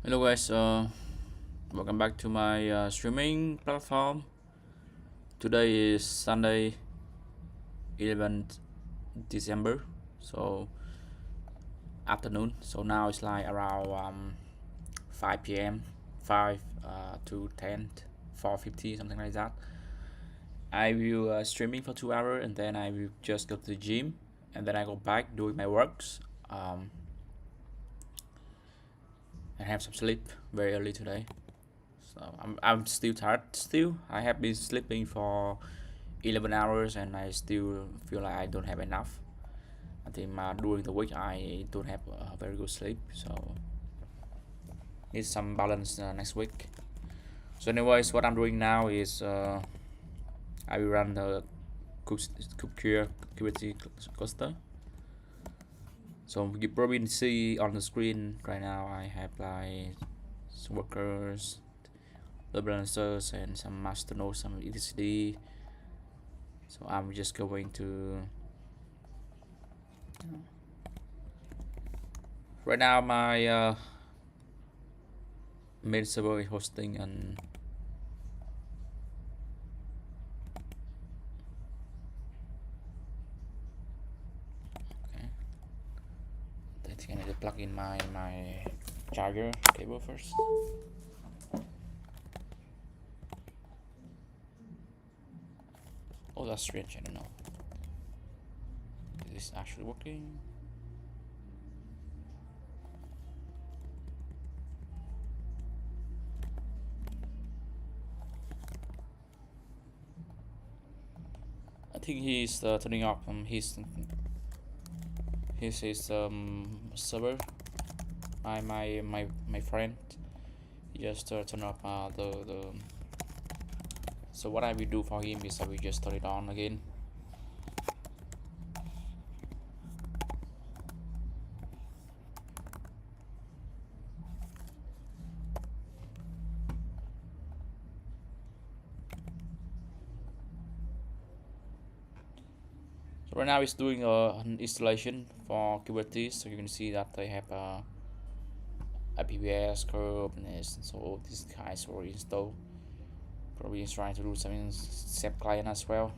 Hello guys, welcome back to my streaming platform. Today is Sunday, 11th December, so afternoon. So now it's like around 5 p.m. 5 to 10, 4:50, something like that. I will streaming for 2 hours and then I will just go to the gym and then I go back doing my works um, and have some sleep very early today. So I'm still tired. Still, I have been sleeping for 11 hours and I still feel like I don't have enough. I think during the week I don't have a very good sleep, so need some balance next week. So, anyways, what I'm doing now is I will run the Kubesphere Create cluster. So you probably see on the screen right now I have like some workers, the balancers, and some master nodes, some etc. So I'm just going to right now my main server is hosting and okay. I think I need to plug in my charger cable first. Oh, that's strange. I don't know. Is this actually working? I think he's turning off his server. My friend just turn off the. So what I will do for him is I will just turn it on again. So right now it's doing an installation for Kubernetes. So you can see that they have IPVS curve and so all these guys were installed. Probably is trying to do something SEP client as well.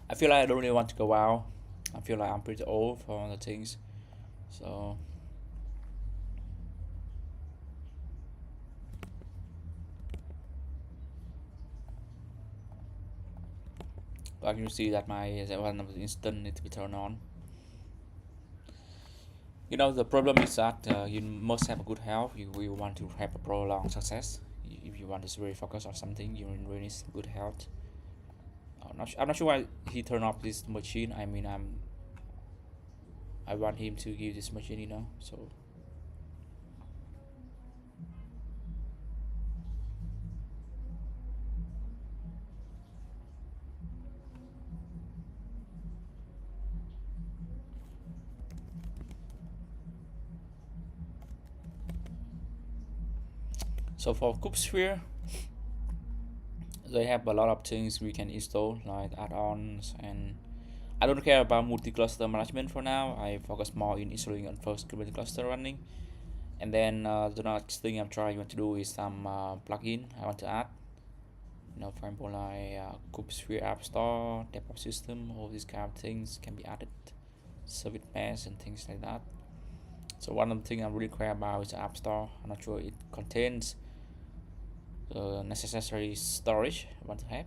I feel like I don't really want to go out. I feel like I'm pretty old for the things. So like you see that my one of the instant need to be turned on. You know the problem is that you must have a good health. You want to have a prolonged success. If you want to really focus on something, you really need good health. I'm not sure why he turned off this machine. I mean, I want him to give this machine, So for Kubesphere, they have a lot of things we can install like add-ons, and I don't care about multi-cluster management for now. I focus more in installing on first Kubernetes cluster running, and then the next thing I'm trying to do is some plugin I want to add. For example, like Kubesphere App Store, DevOps system, all these kind of things can be added, service mesh and things like that. So one of the things I really care about is the App Store. I'm not sure it contains the necessary storage I want to have.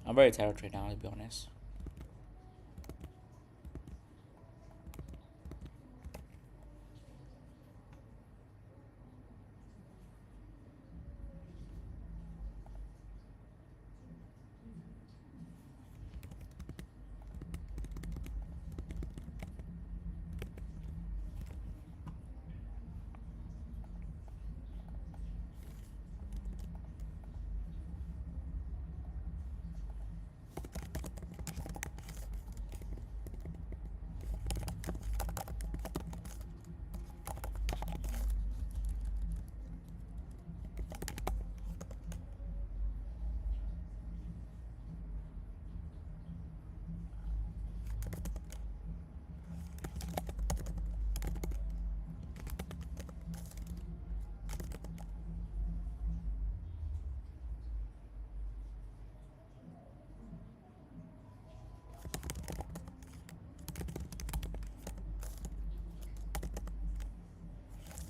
I'm very tired right now, to be honest.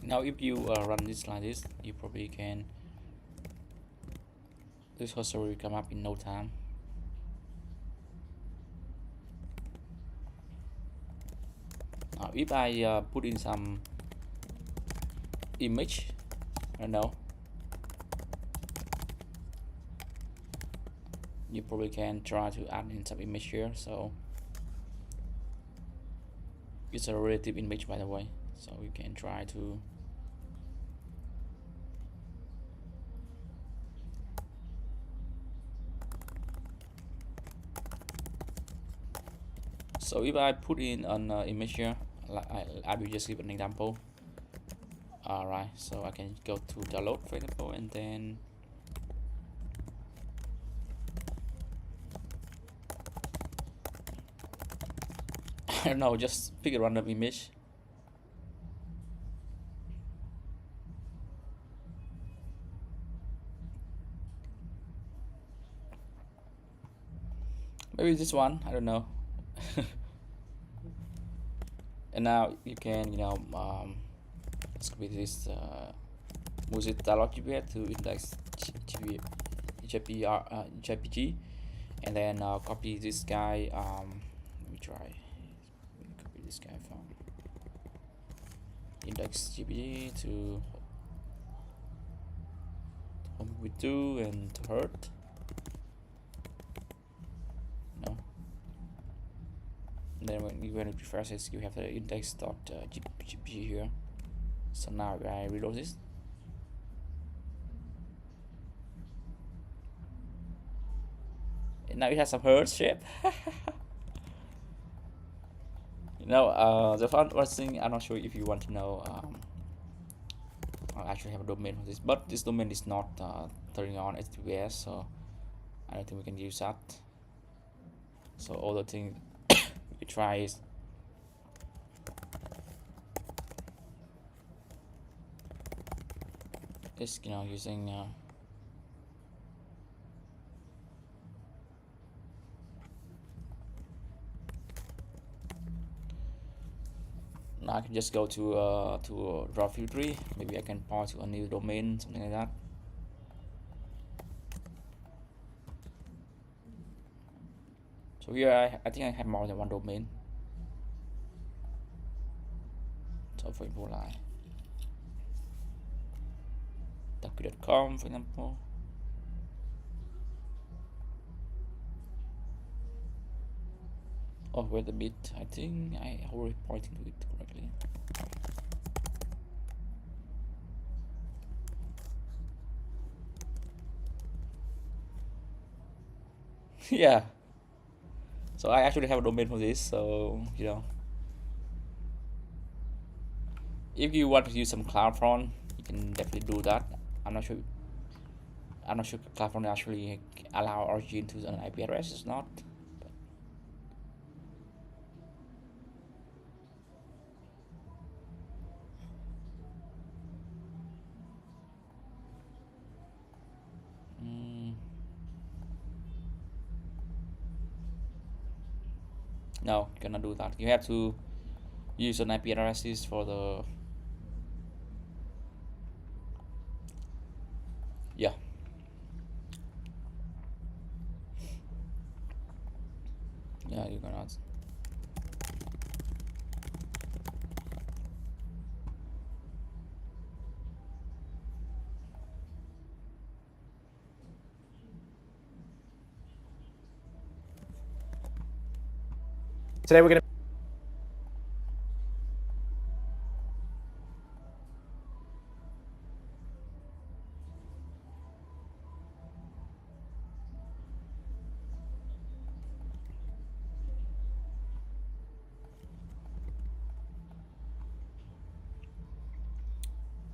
Now if you run this like this, you probably can, this cursor will come up in no time. Now if I put in some image, I don't know, you probably can try to add in some image here. So it's a relative image, by the way, so you can try to so if I put in an image here, like I will just give an example. Alright, so I can go to download, for example, and then I don't know, just pick a random image. Maybe this one, I don't know. And now you can, let's copy this music dialog GPG to index JPG, and then copy this guy. Let me try. Copy this guy from index GPG to home with 2 and to hurt. No. And then when you want to refresh this, you have the index.jpg here. So now I reload this. And now it has some hurt shape. The first thing, I'm not sure if you want to know. I actually have a domain for this, but this domain is not turning on HTTPS, so I don't think we can use that. So all the thing we try is using now I can just go to draw filtering. Maybe I can point to a new domain, something like that. So here I think I have more than one domain. So for example, like docu.com, for example. Oh, wait a bit. I think I already pointed to it correctly. Yeah. So I actually have a domain for this. So if you want to use some CloudFront, you can definitely do that. I'm not sure. CloudFront actually allow origin to an IP address. It's not. No, you cannot do that. You have to use an IP addresses for the yeah. Yeah, you cannot. Today we're going to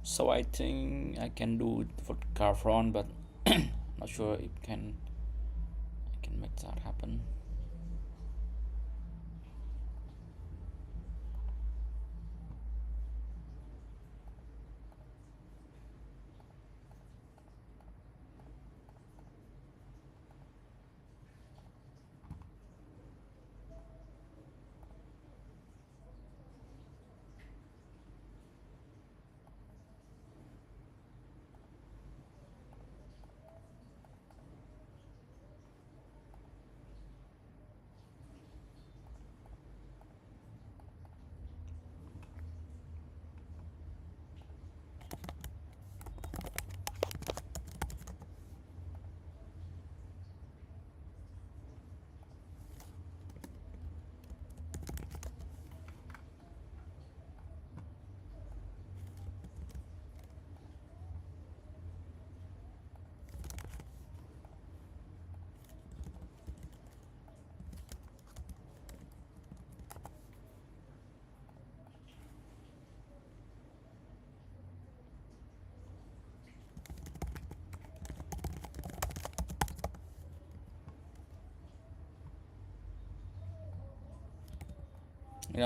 So I think I can do it for CloudFront, but not sure if I can make that happen.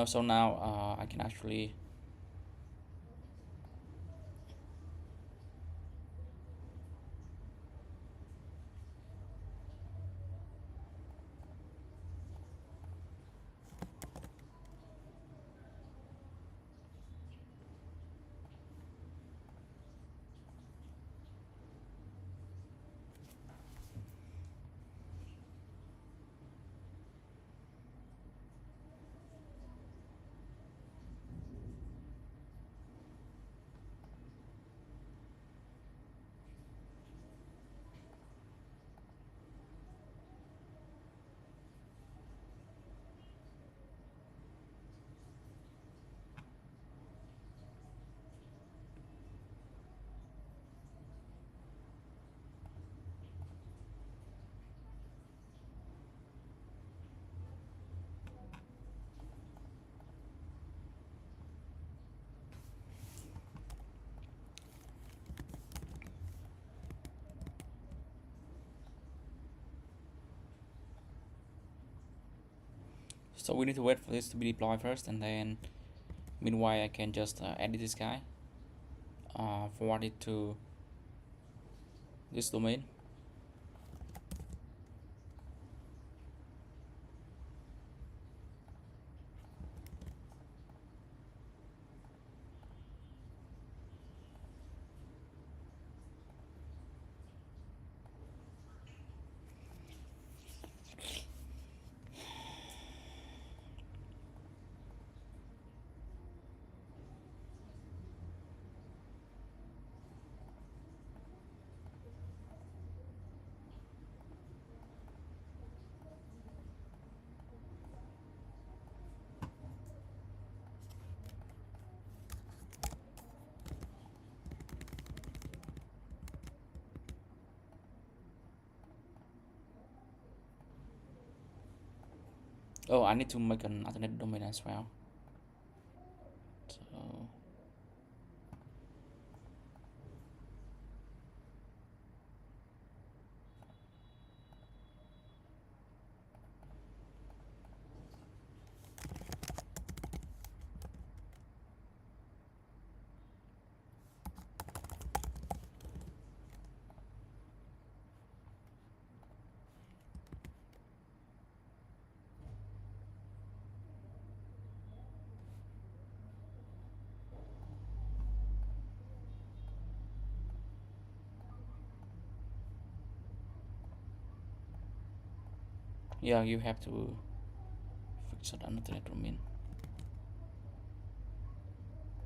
So now I can actually. So we need to wait for this to be deployed first, and then meanwhile I can just edit this guy, forward it to this domain. Oh, I need to make an alternate domain as well. So yeah, you have to fix it an alternate domain.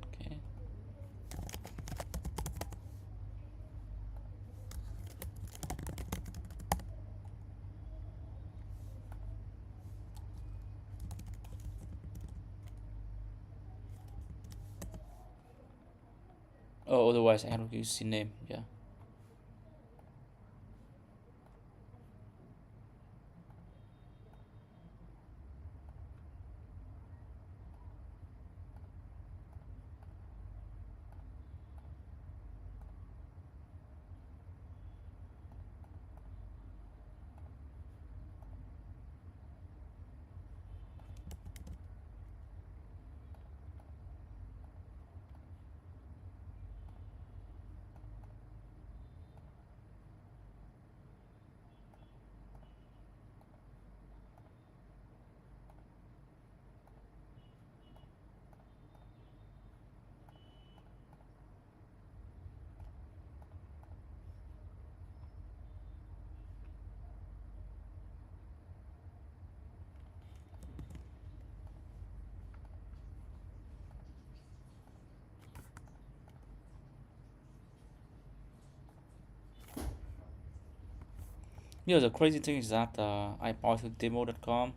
Okay. Oh, otherwise I have to use CNAME. Yeah. Yeah, the crazy thing is that I posted demo.com.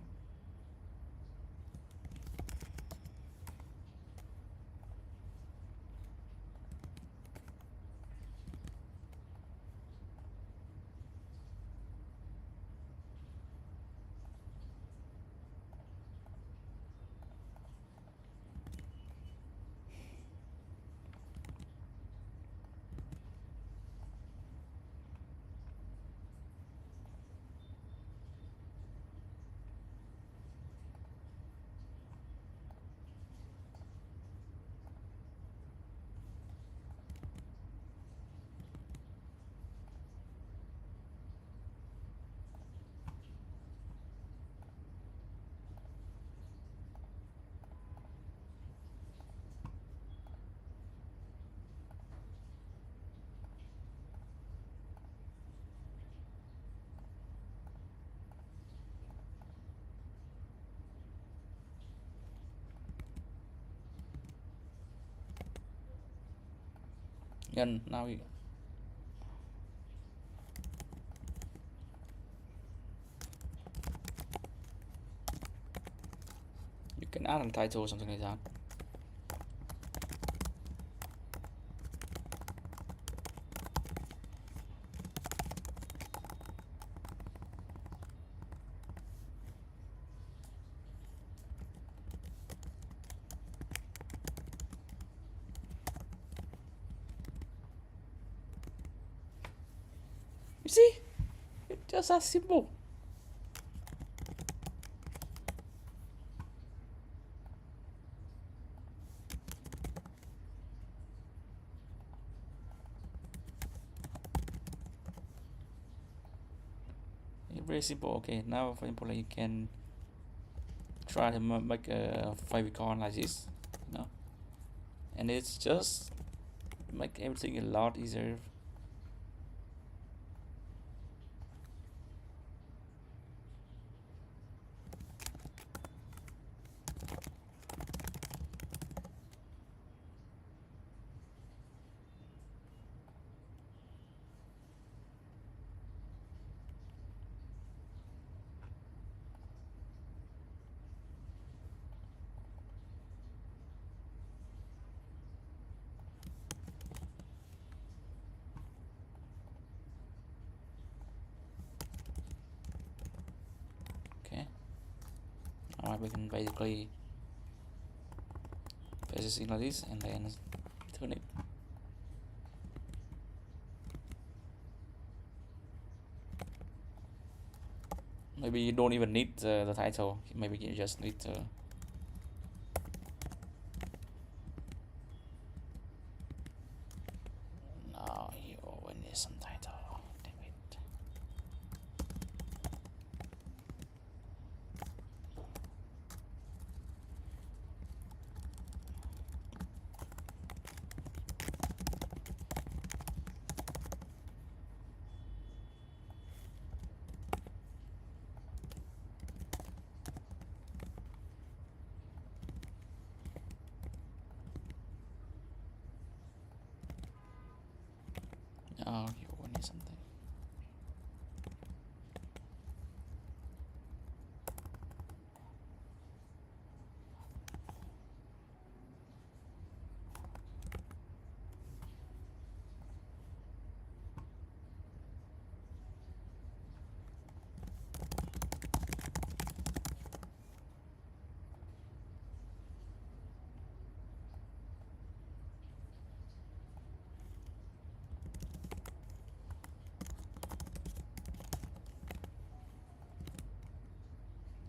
Yeah, now you can add a title or something like that. You see? It's just as simple. It's very simple. Okay, now for example, you can try to make a favicon like this, you know, and it's just make everything a lot easier. Okay, alright, we can basically paste this in like this and then turn it. Maybe you don't even need the title. Maybe you just need no, you always need some title. Damn it. Oh, you always need something.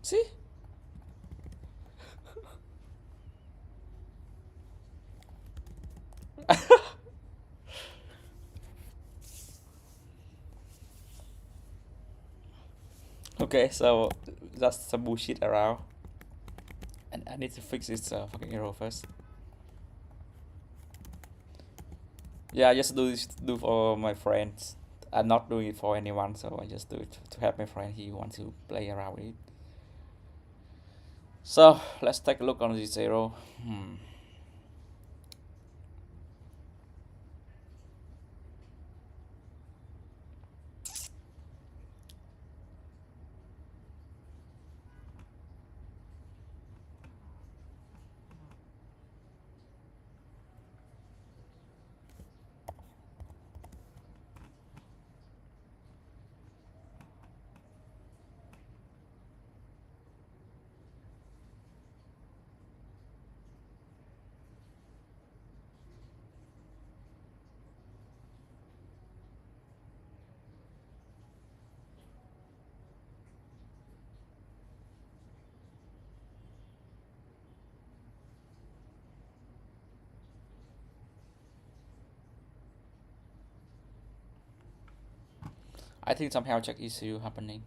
See? Okay, so that's some bullshit around. And I need to fix this fucking error first. Yeah, I just do for my friends. I'm not doing it for anyone, so I just do it to help my friend. He wants to play around with it. So let's take a look on this arrow. I think some health check issue happening.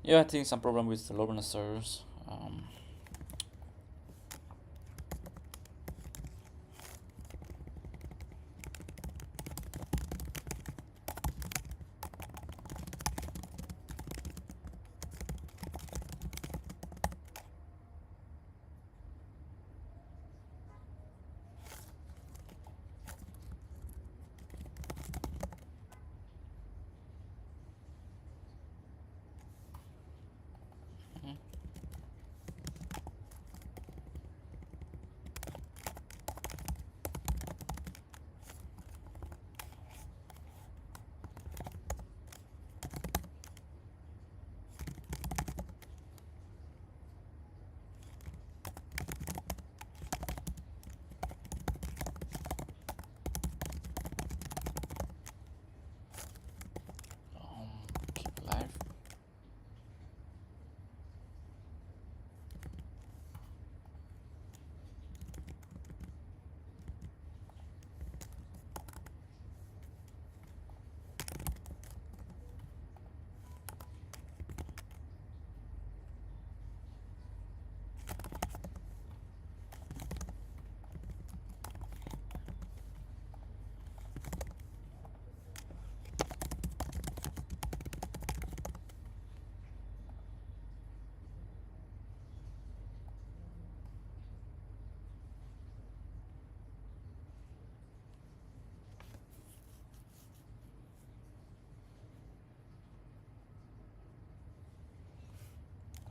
Yeah, I think some problem with the local servers. Keep alive.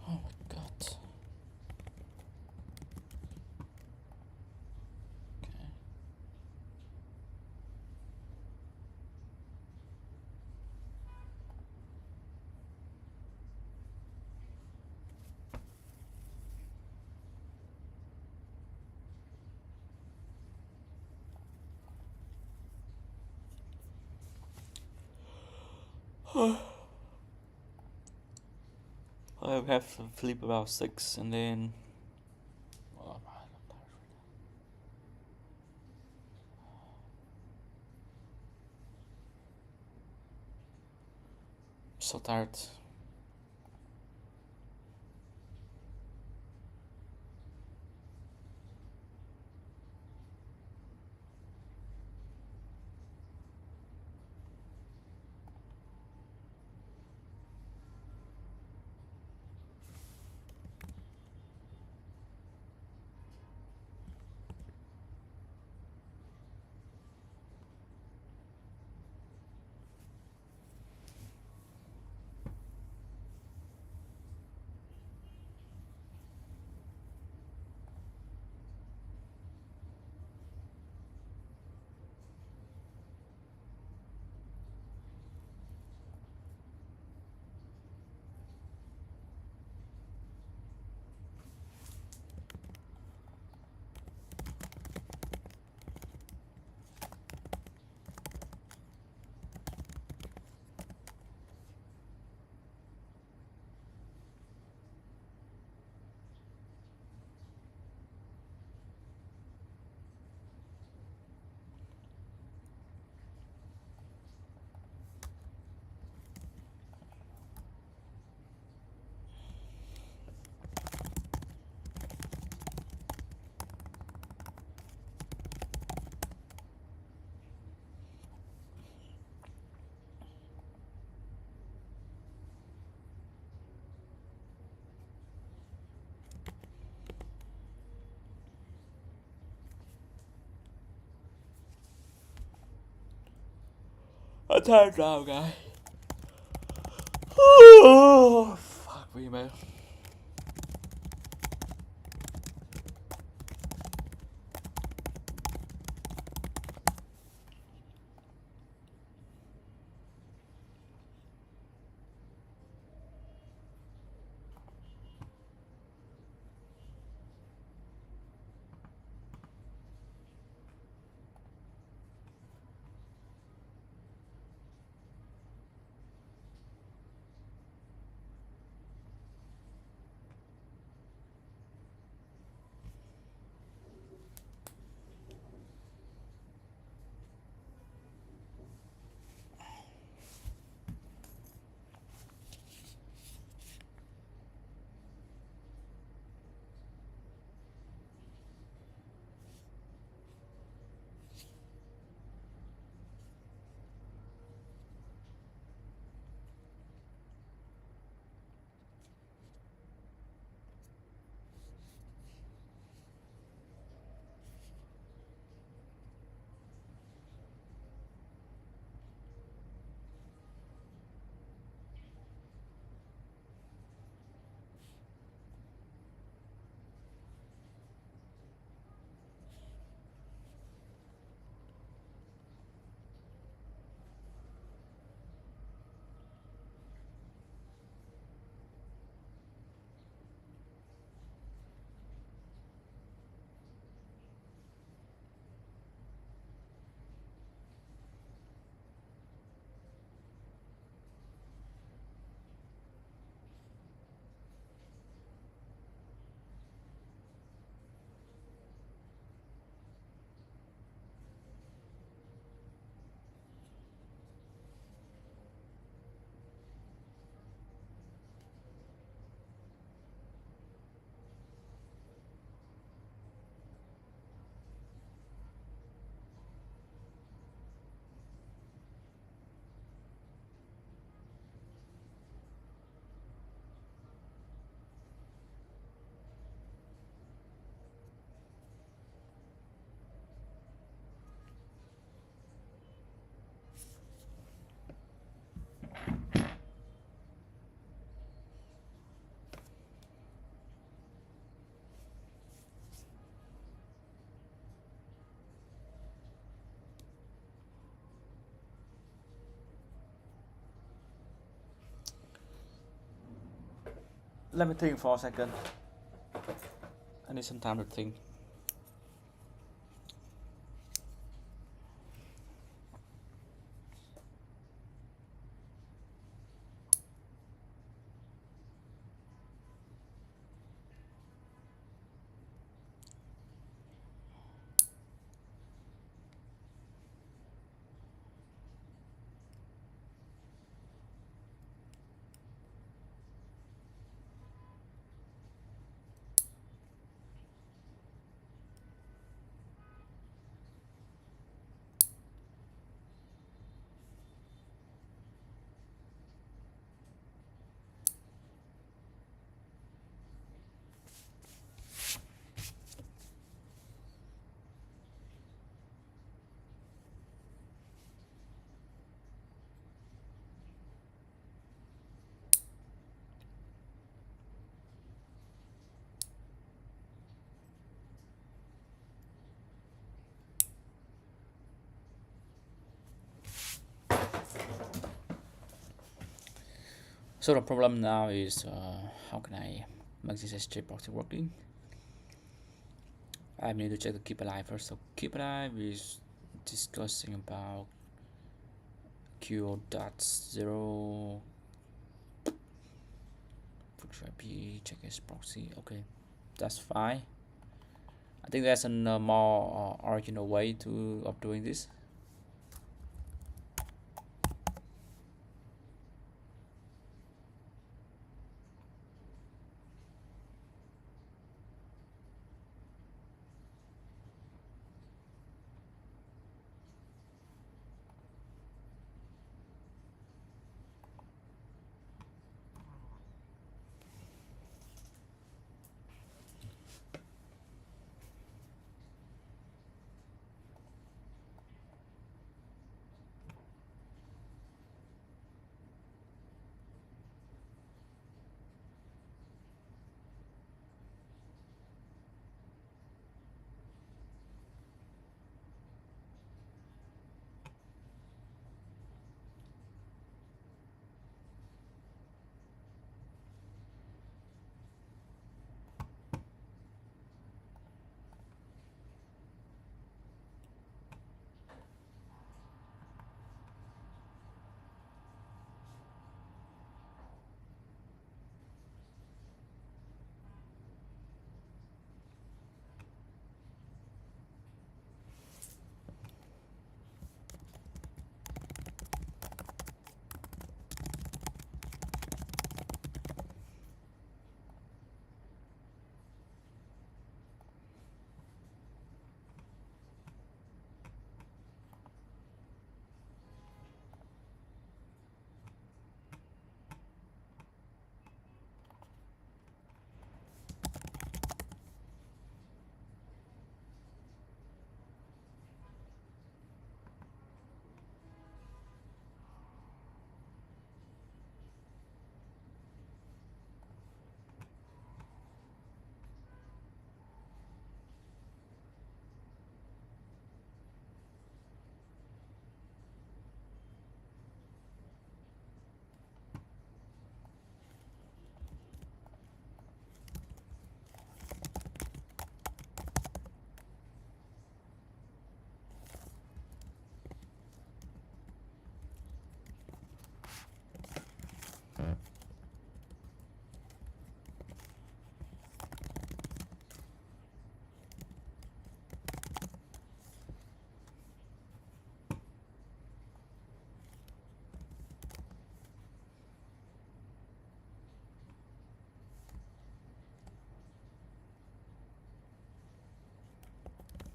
Oh my god. Okay. I have to sleep about 6 and then. Oh, I'm so tired. I'm tired now, guy. Oh, fuck me, man. Let me think for a second. I need some time to think. So the problem now is how can I make this SJ proxy working? I need to check the keep alive first. So keep alive is discussing about Q.0 IP check its proxy. Okay, that's fine. I think there's a more original way of doing this.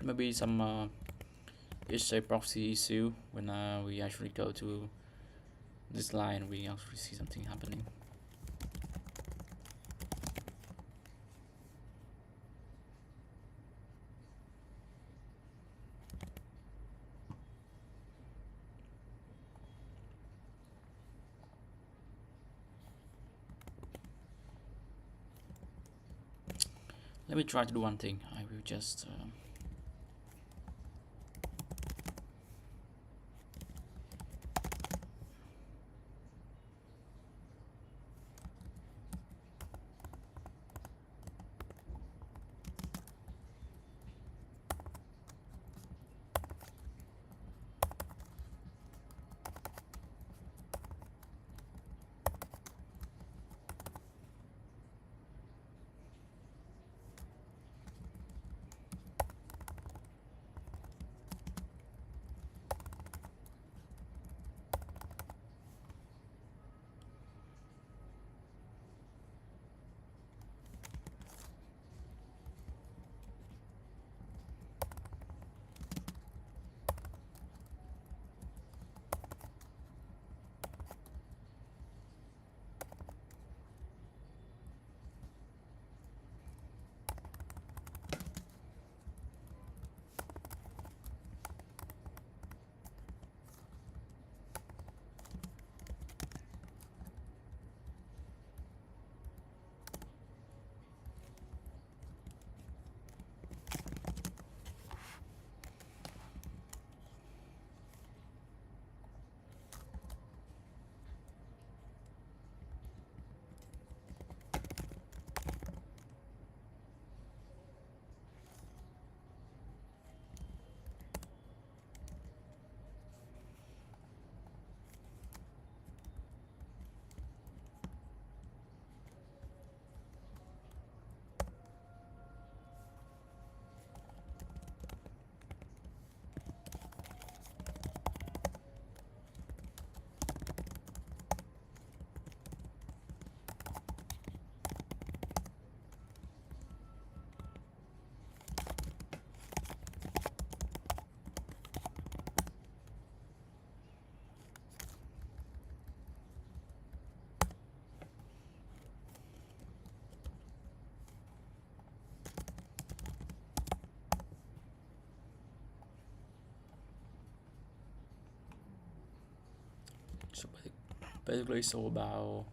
Maybe some SJ proxy issue when we actually go to this line, we actually see something happening. Let me try to do one thing. I will just Basically, it's all about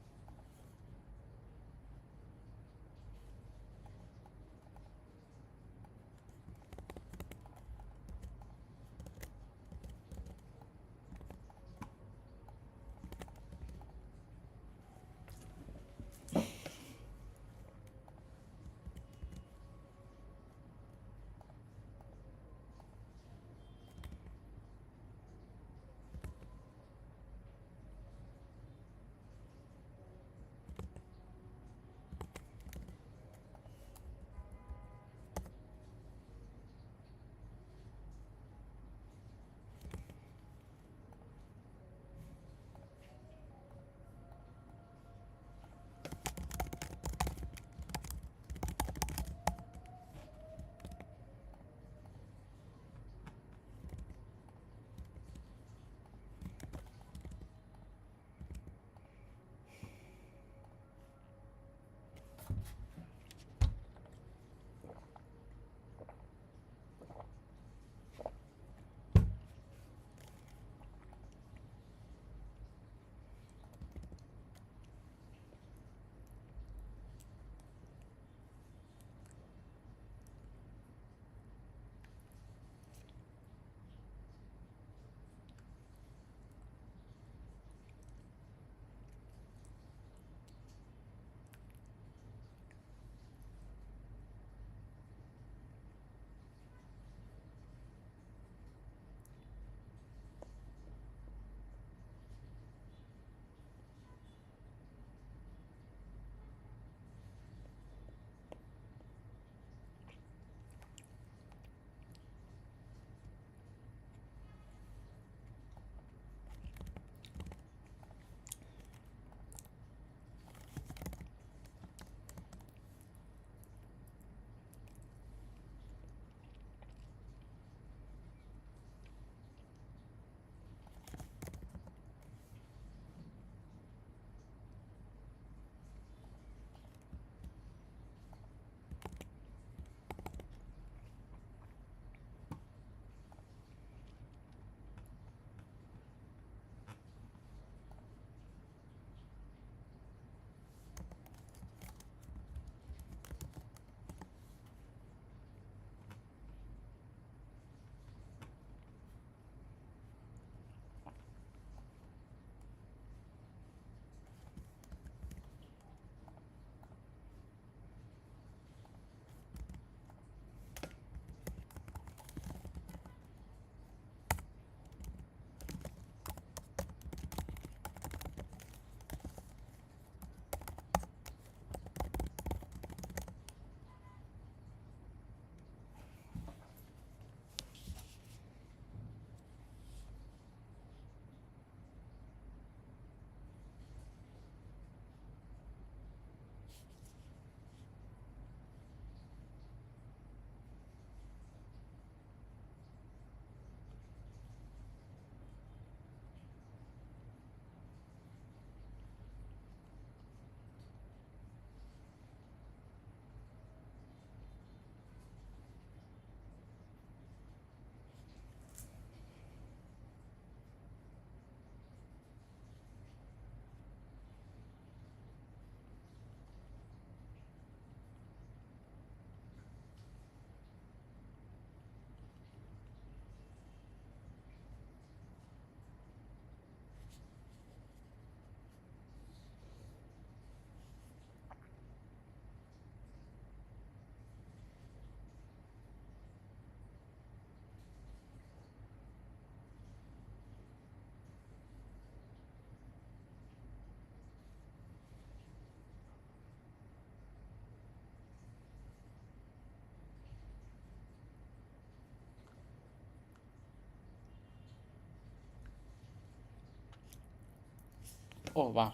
oh wow,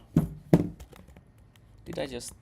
did I just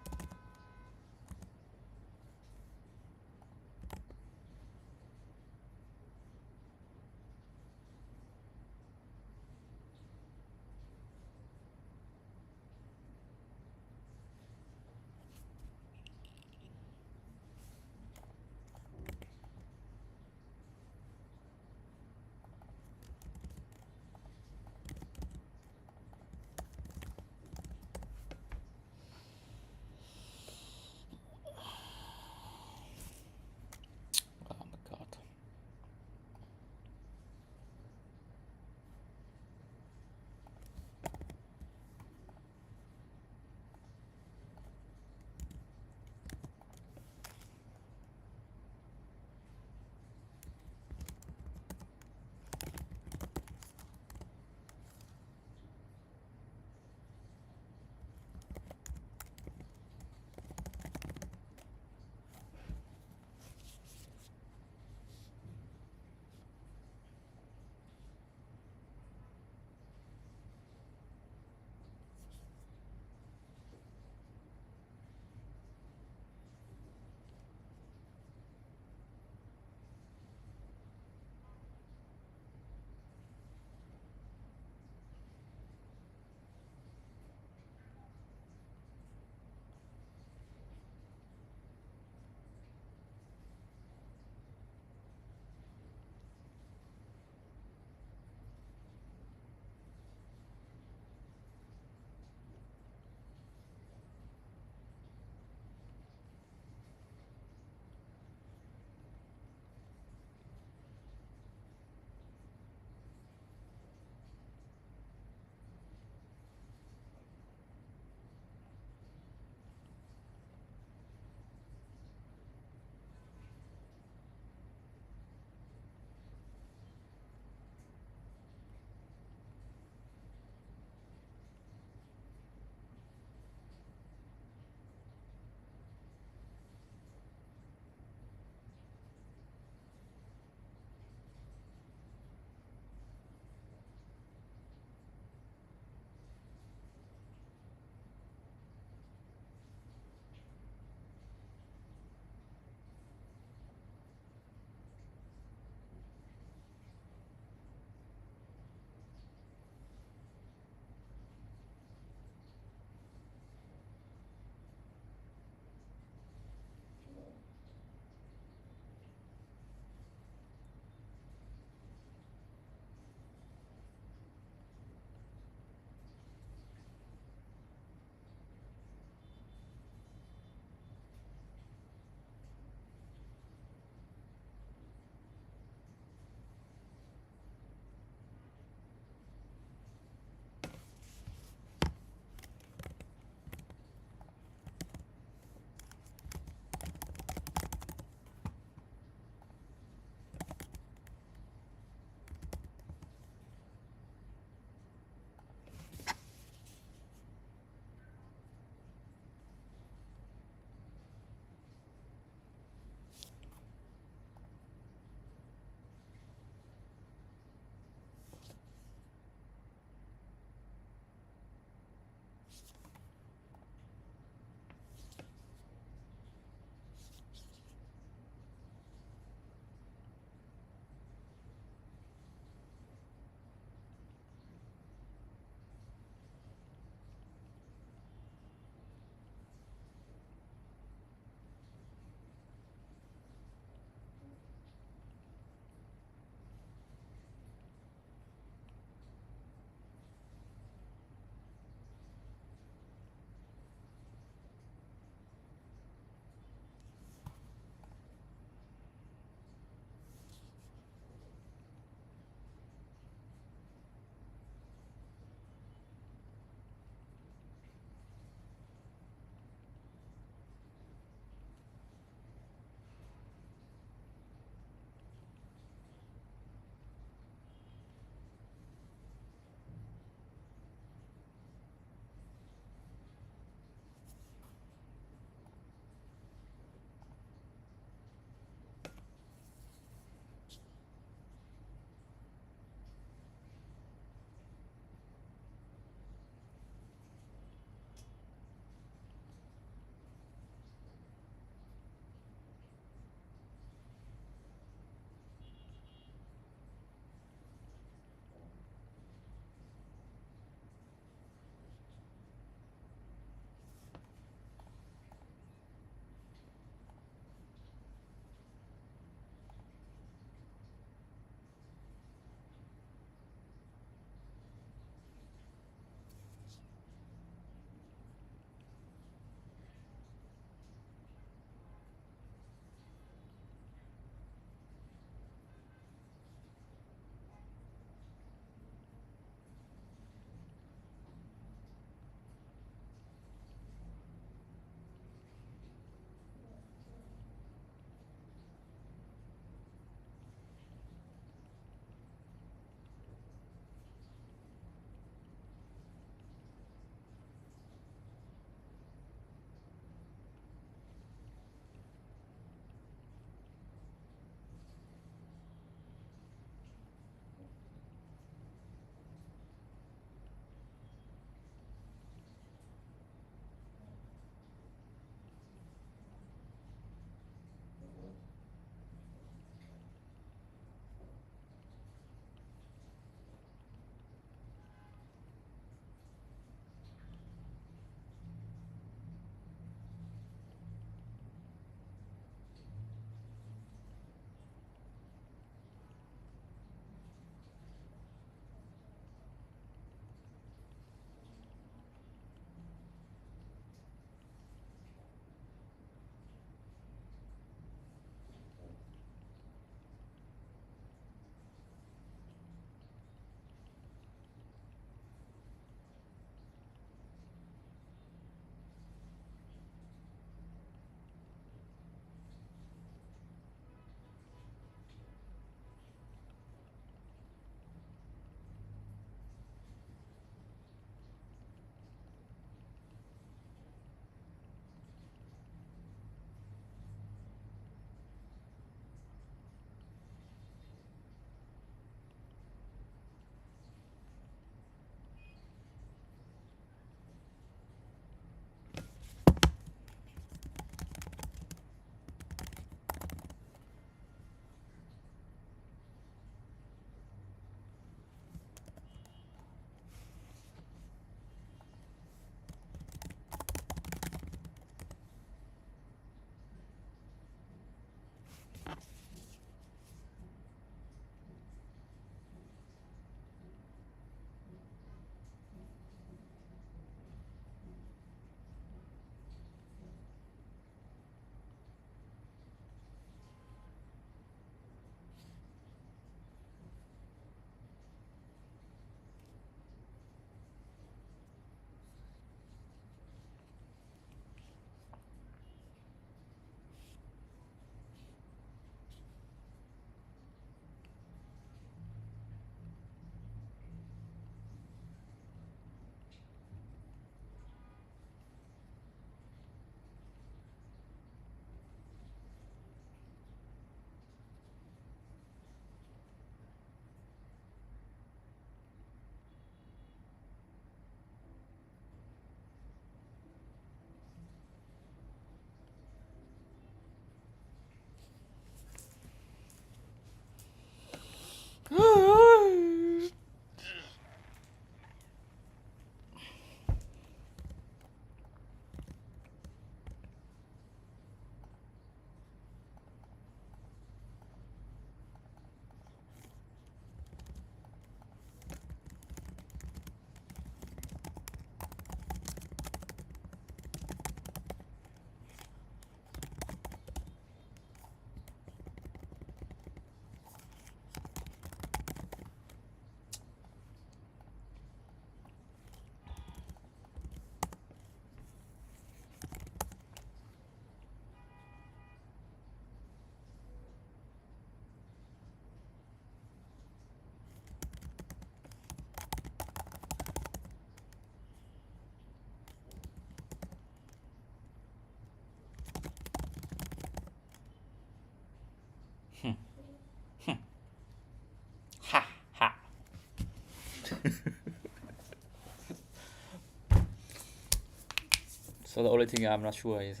So the only thing I'm not sure is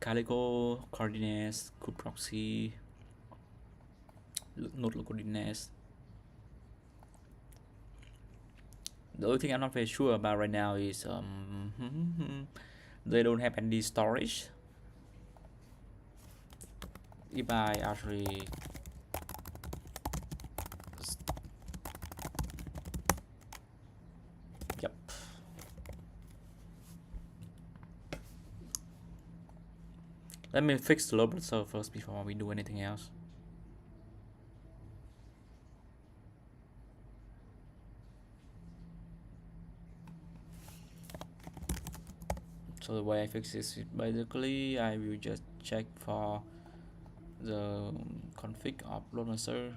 Calico, coordinates, Kubesphere, node coordinates. The only thing I'm not very sure about right now is they don't have any storage. If I actually yep. Let me fix the local server first before we do anything else. So the way I fix this is basically I will just check for the config of load balancer.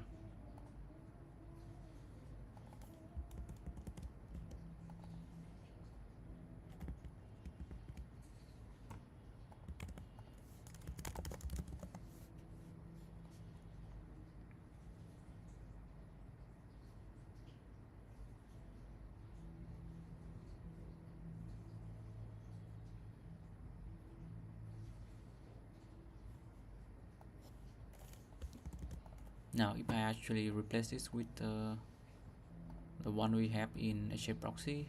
Now if I actually replace this with the one we have in HA proxy,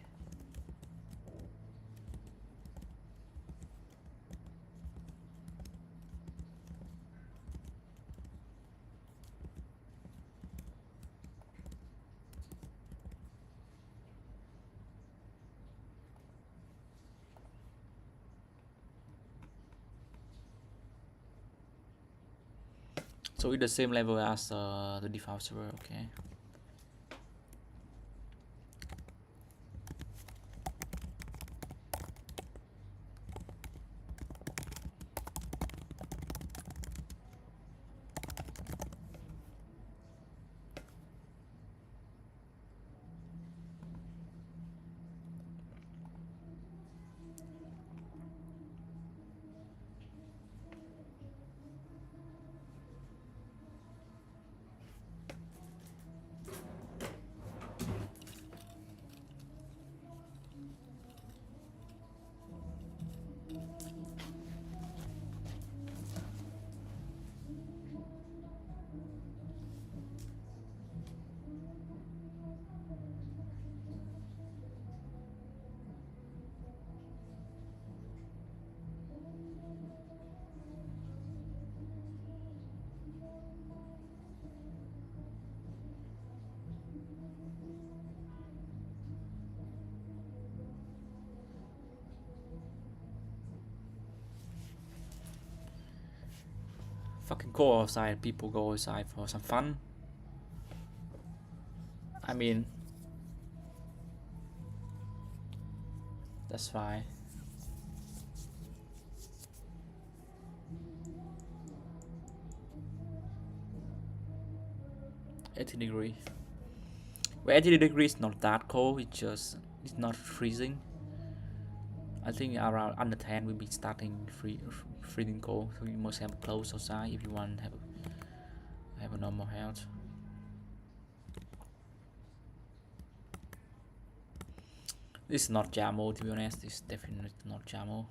so it's the same level as the default server. Okay. Fucking go outside. People go outside for some fun. I mean, that's fine. 80 degree. Well, 80 degrees is not that cold. It's not freezing. I think around under 10 will be starting freezing cold. So you must have clothes outside if you want to have a normal health. This is not JAMO, to be honest. This is definitely not JAMO.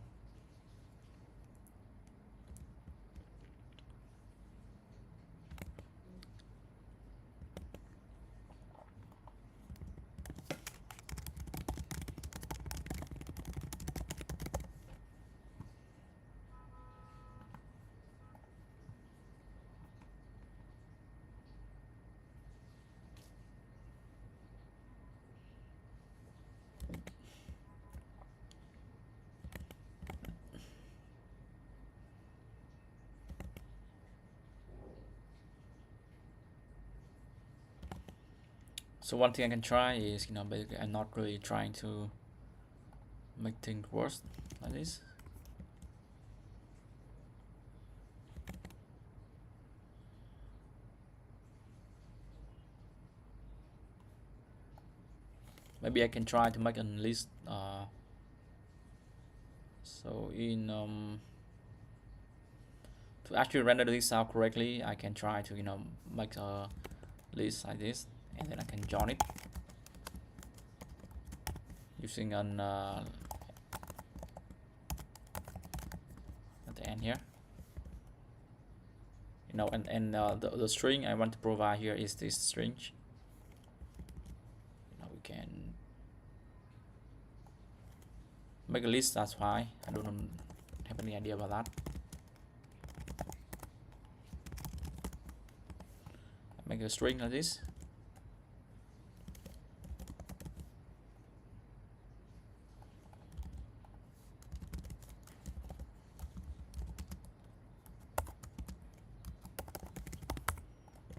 So one thing I can try is, basically I'm not really trying to make things worse like this. Maybe I can try to make a list So in to actually render this out correctly, I can try to make a list like this, and then I can join it using an at the end here. And the string I want to provide here is this string. We can make a list. That's why I don't have any idea about that. Make a string like this.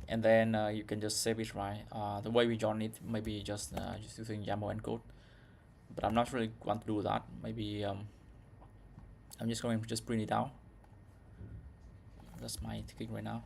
And then you can just save it, right? The way we join it, maybe just using YAML encode, but I'm not really want to do that. Maybe I'm just going to just print it out. That's my thinking right now.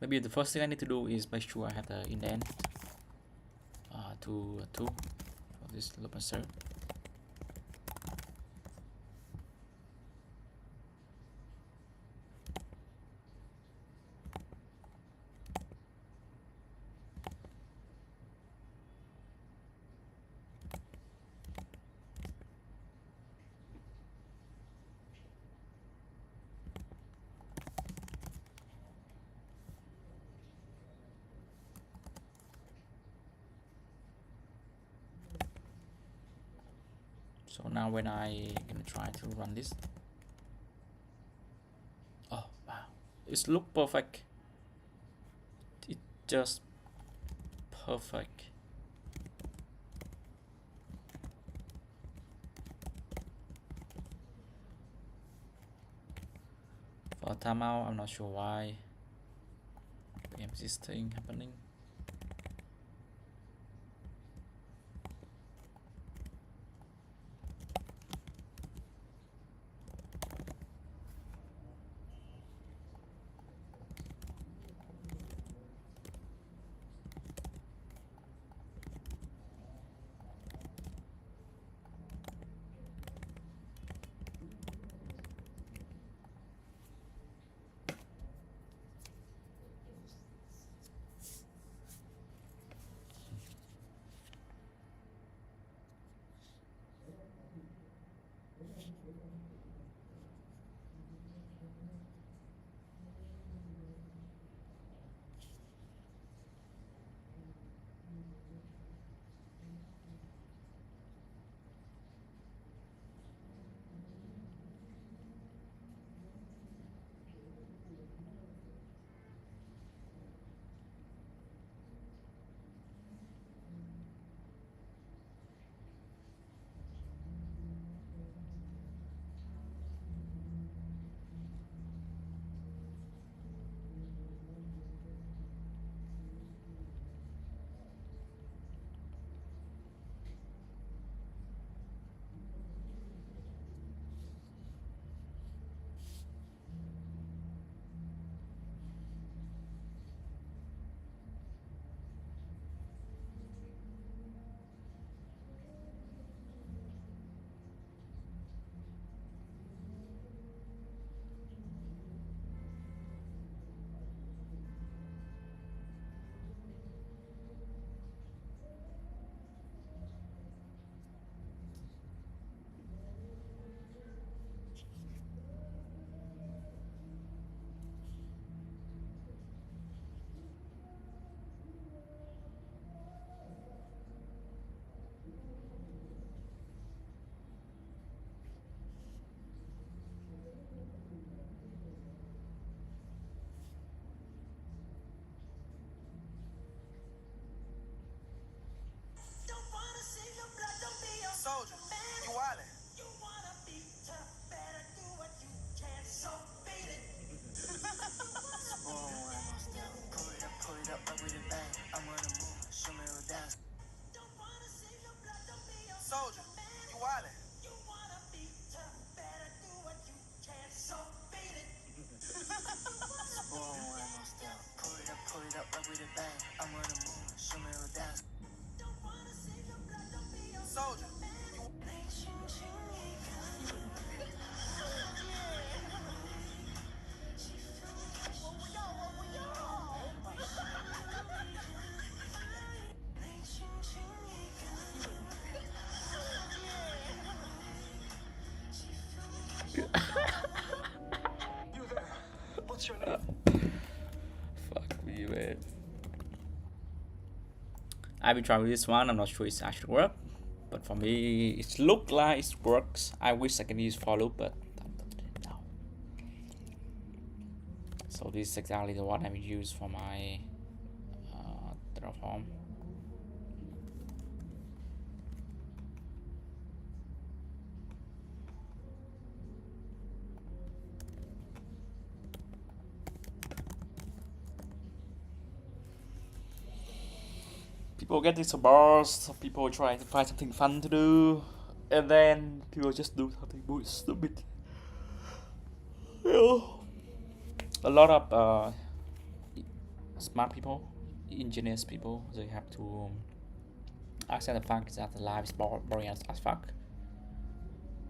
Maybe the first thing I need to do is make sure I have the indent to 2 for this loop insert. So now when I gonna try to run this, oh wow, it's look perfect. It just perfect. For a timeout, I'm not sure why. This thing happening. I've been trying with this one. I'm not sure it's actually work, but for me, it look like it works. I wish I can use for loop, but no. So this is exactly the one I will use for my Terraform. People getting some bars, people trying to find something fun to do, and then people just do something more stupid. You know, a lot of smart people, engineers people, they have to accept the fact that the life is boring as fuck,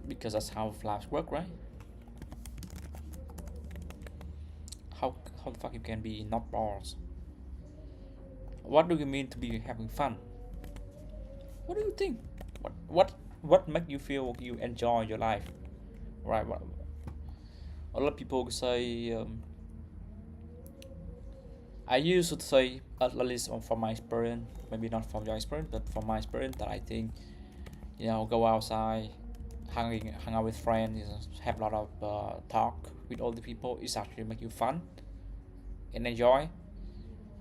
because that's how lives work, right? How how the fuck you can be not bored? What do you mean to be having fun? What do you think? What make you feel you enjoy your life? Right. A lot of people say I used to say at least from my experience, maybe not from your experience, but from my experience that I think go outside, hang out with friends, have a lot of talk with all the people is actually make you fun and enjoy.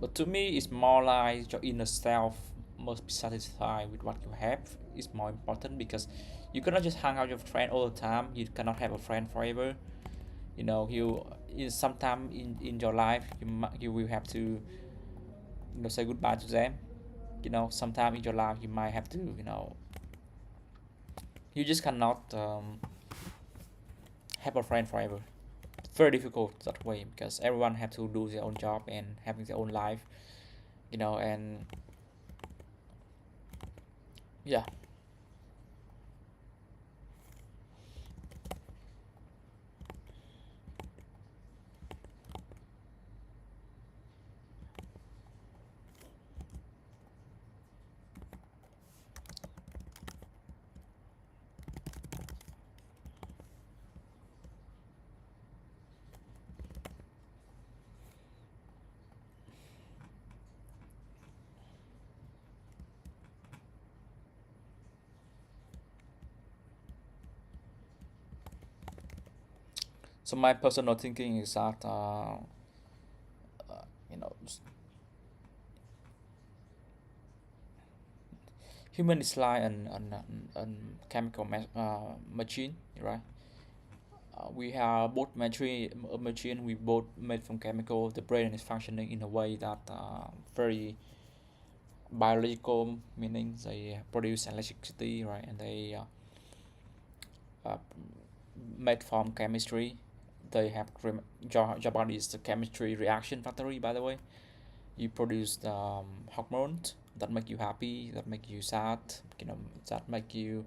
But to me, it's more like your inner self must be satisfied with what you have is more important because you cannot just hang out with your friend all the time. You cannot have a friend forever. You in sometime in your life you will have to say goodbye to them. Sometime in your life you might have to you just cannot have a friend forever. It's very difficult that way because everyone have to do their own job and having their own life. And yeah. So my personal thinking is that you know human is like an chemical machine, right? We have both machine we both made from chemical. The brain is functioning in a way that very biological, meaning they produce electricity, right? And they uh, made from chemistry. They have your body is the chemistry reaction factory, by the way. You produce hormones that make you happy, that make you sad, that make you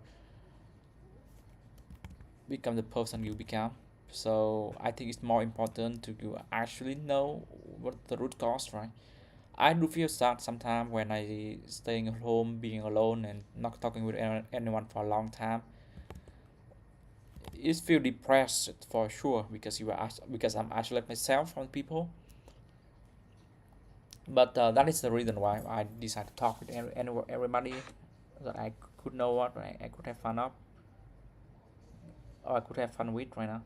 become the person you become. So I think it's more important to you actually know what the root cause, right? I do feel sad sometimes when I staying at home, being alone, and not talking with anyone for a long time. It feel depressed for sure because because I'm isolated myself from people. But that is the reason why I decided to talk with everybody that I could know what I could have fun of, or I could have fun with right now.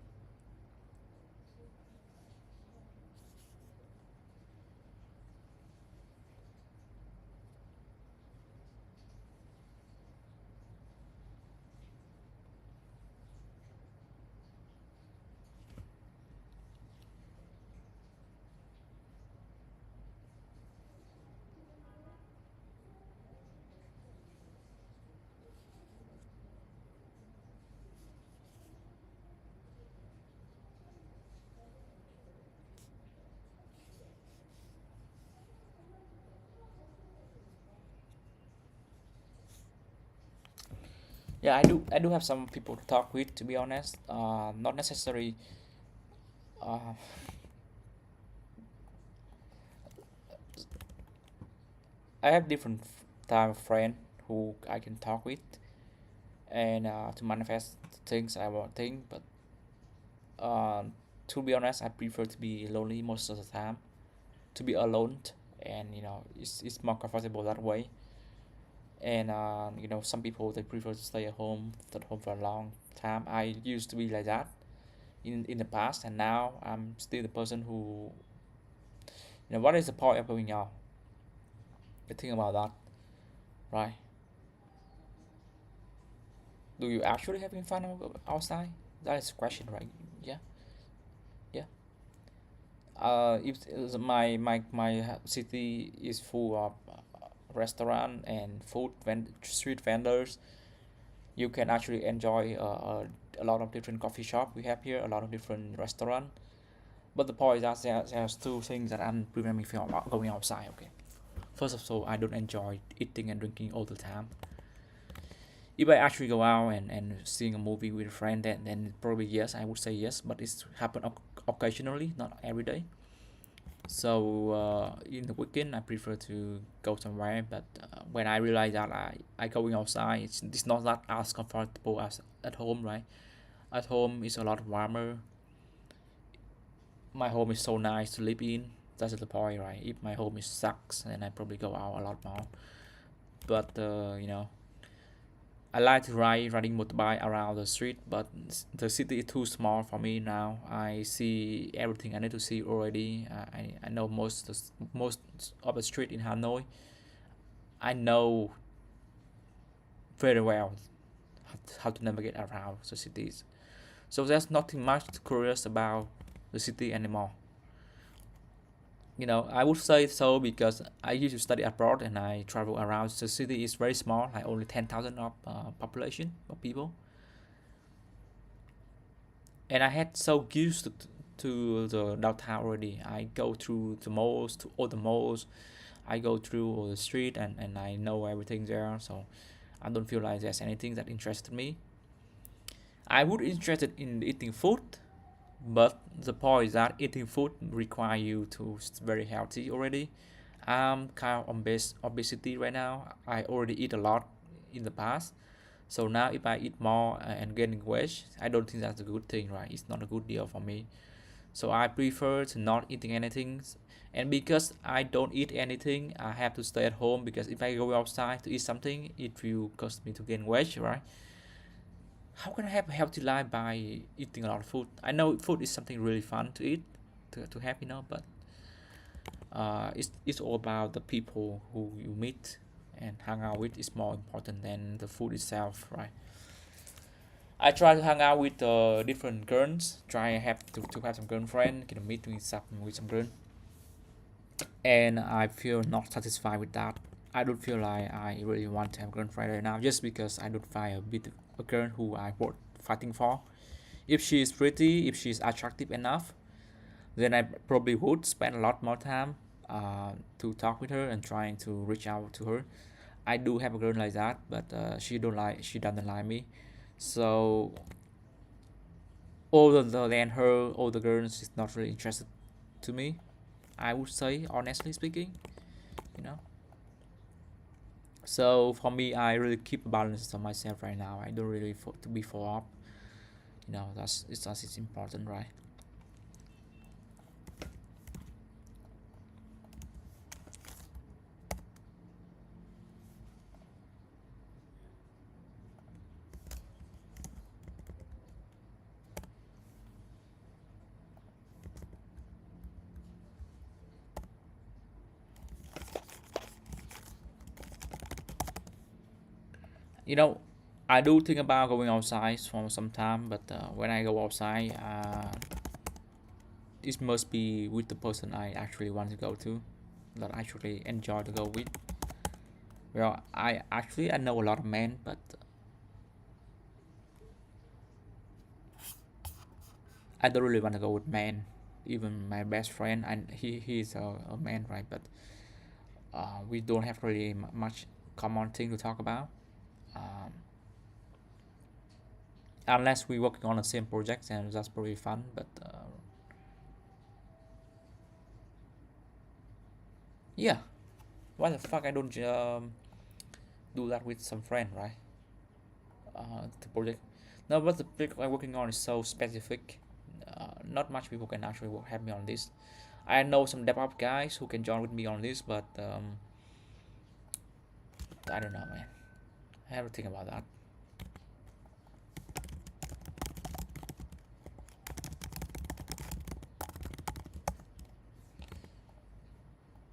Yeah, I do have some people to talk with, to be honest. Not necessarily. Uh, I have different type of friend who I can talk with and to manifest things I want to think. But uh, to be honest, I prefer to be lonely most of the time. To be alone, and it's more comfortable that way. And you know, some people they prefer to stay at home for a long time. I used to be like that in the past, and now I'm still the person who, you know, what is the point of going out? You think about that, right? Do you actually having fun outside? That is the question, right? Yeah, yeah. If my city is full of restaurant and street vendors, you can actually enjoy a lot of different coffee shop we have here, a lot of different restaurant. But the point is that there's two things that I'm preventing me from going outside. Okay, first of all, I don't enjoy eating and drinking all the time. If I actually go out and seeing a movie with a friend, then probably yes, I would say yes. But it's happen occasionally, not every day. So in the weekend, I prefer to go somewhere. But when I realize that I going outside, it's not that as comfortable as at home, right? At home, it's a lot warmer. My home is so nice to live in. That's the point, right? If my home is sucks, then I probably go out a lot more. But you know, I like to riding motorbike around the street, but the city is too small for me now. I see everything I need to see already. I know most of the street in Hanoi. I know very well how to navigate around the cities. So there's nothing much curious about the city anymore. You know, I would say so because I used to study abroad and I travel around. The city is very small, like only 10,000 of population of people, and I had so used to the downtown already. I go through the malls, to all the malls. I go through all the street and I know everything there. So I don't feel like there's anything that interested me. I would interested in eating food, but the point is that eating food require you to very healthy already. I'm kind of obesity right now. I already eat a lot in the past. So now if I eat more and gaining weight, I don't think that's a good thing, right? It's not a good deal for me. So I prefer to not eating anything. And because I don't eat anything, I have to stay at home because if I go outside to eat something, it will cost me to gain weight, right? How can I have a healthy life by eating a lot of food? I know food is something really fun to eat, to have, you know, but it's all about the people who you meet and hang out with is more important than the food itself, right? I try to hang out with different girls, try to have some girlfriend, get a meet with some girl, and I feel not satisfied with that. I don't feel like I really want to have a girlfriend right now just because I don't find a girl who I worth fighting for. If she is pretty, if she is attractive enough, then I probably would spend a lot more time to talk with her and trying to reach out to her. I do have a girl like that, but she doesn't like me. So older than her, older girls is not really interested to me. I would say, honestly speaking, you know. So for me, I really keep a balance on myself right now. I don't really to be for up. You know, it's important, right? You know, I do think about going outside for some time, but when I go outside, this must be with the person I actually want to go to, that I actually enjoy to go with. Well, I know a lot of men, but I don't really want to go with men. Even my best friend, and he's a man, right? But we don't have really much common thing to talk about. Um, unless we're working on the same project, and that's probably fun. But yeah, why the fuck I don't do that with some friend, right? The project. No, but the project I'm working on is so specific. Not much people can actually help me on this. I know some DevOps guys who can join with me on this, but I don't know, man. I have to think about that.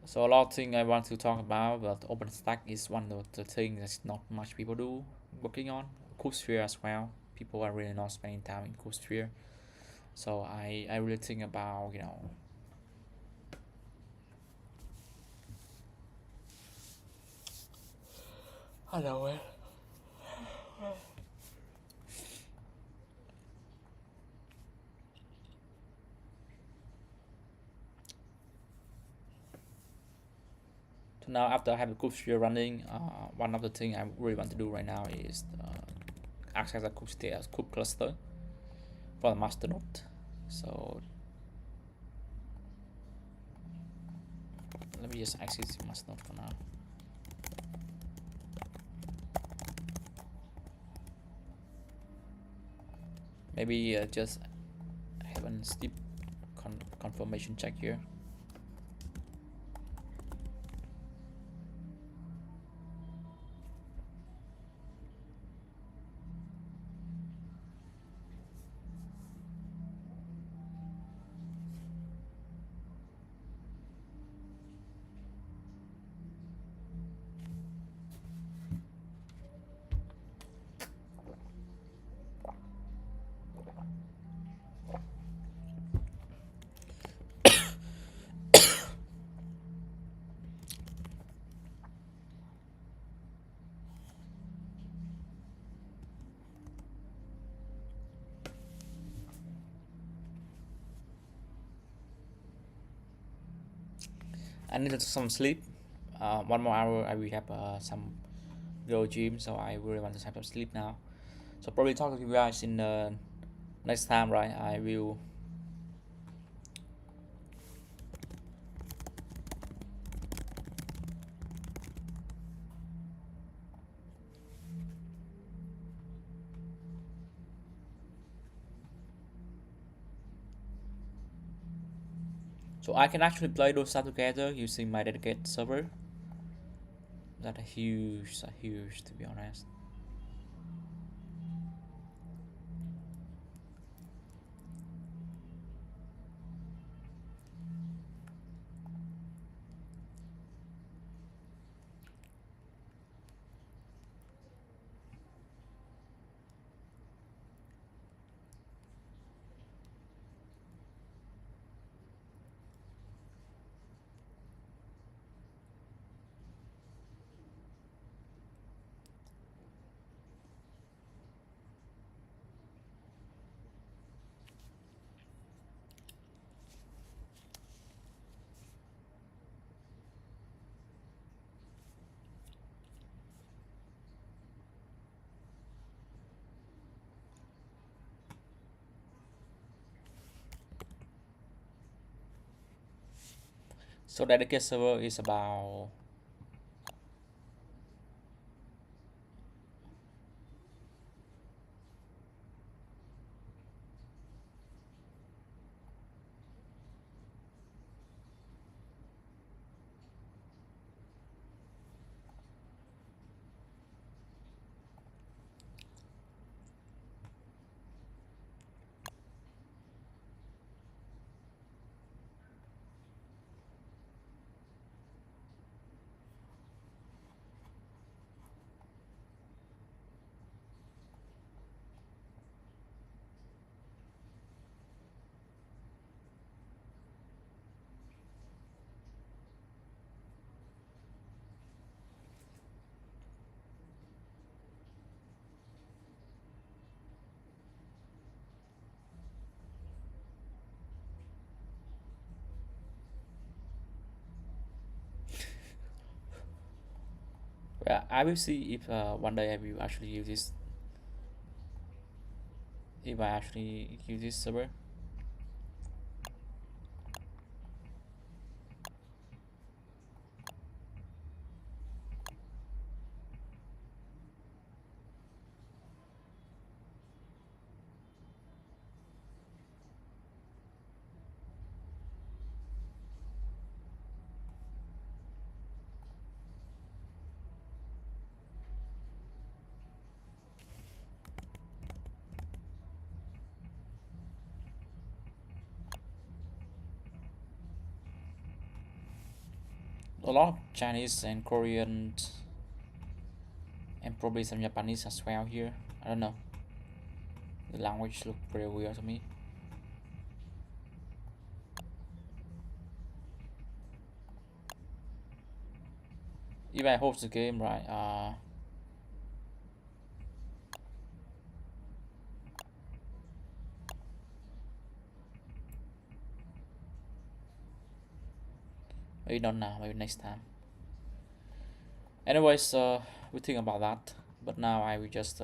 So a lot of things I want to talk about, but OpenStack is one of the things that not much people do working on. Kubesphere as well. People are really not spending time in Kubesphere. So I really think about, I know it. So now after I have the Kubesphere running, one of the things I really want to do right now is access a kube cluster for the master node. So let me just access the master node for now. Maybe just have a steep confirmation check here. I need some sleep. 1 more hour I will have some go gym, so I really want to have some sleep now. So probably talk to you guys in the next time, right? I will. So I can actually play those stuff together using my dedicated server. That huge to be honest. So dedicated server is about. Well, I will see if one day I will actually use this. If I actually use this server. a lot of Chinese and Korean and probably some Japanese as well here. I don't know. The language look pretty weird to me. If I host the game right, maybe not now, maybe next time. Anyways, we think about that. But now I will just